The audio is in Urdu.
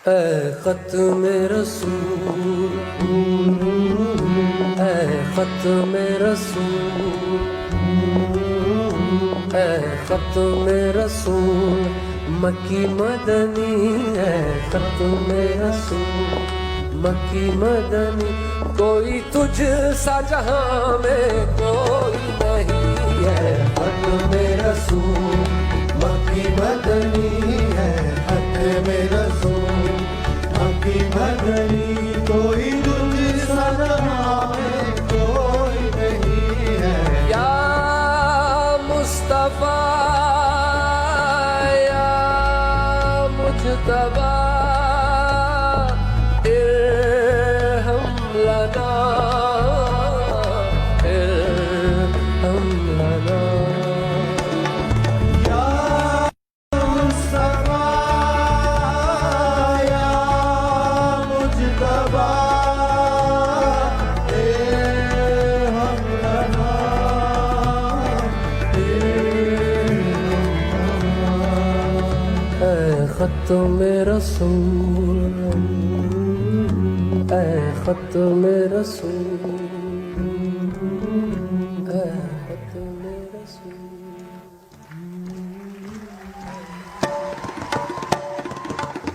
اے ختم رسول، اے ختم رسول، اے ختم رسول، مکی مدنی اے ختم رسول، مکی مدنی، کوئی تجھ سا جہاں میں کوئی نہیں ہے، ختم رسول مکی مدنی ہے، ختم رسول مکی مدنی، کوئی تجھ سا جہاں میں کوئی نہیں ہے، یا مصطفیٰ یا مجتبیٰ ارحم لنا ارحم لنا، یا مصطفیٰ یا مجتبیٰ ارحم لنا اے ختم رسول، اے ختم رسول۔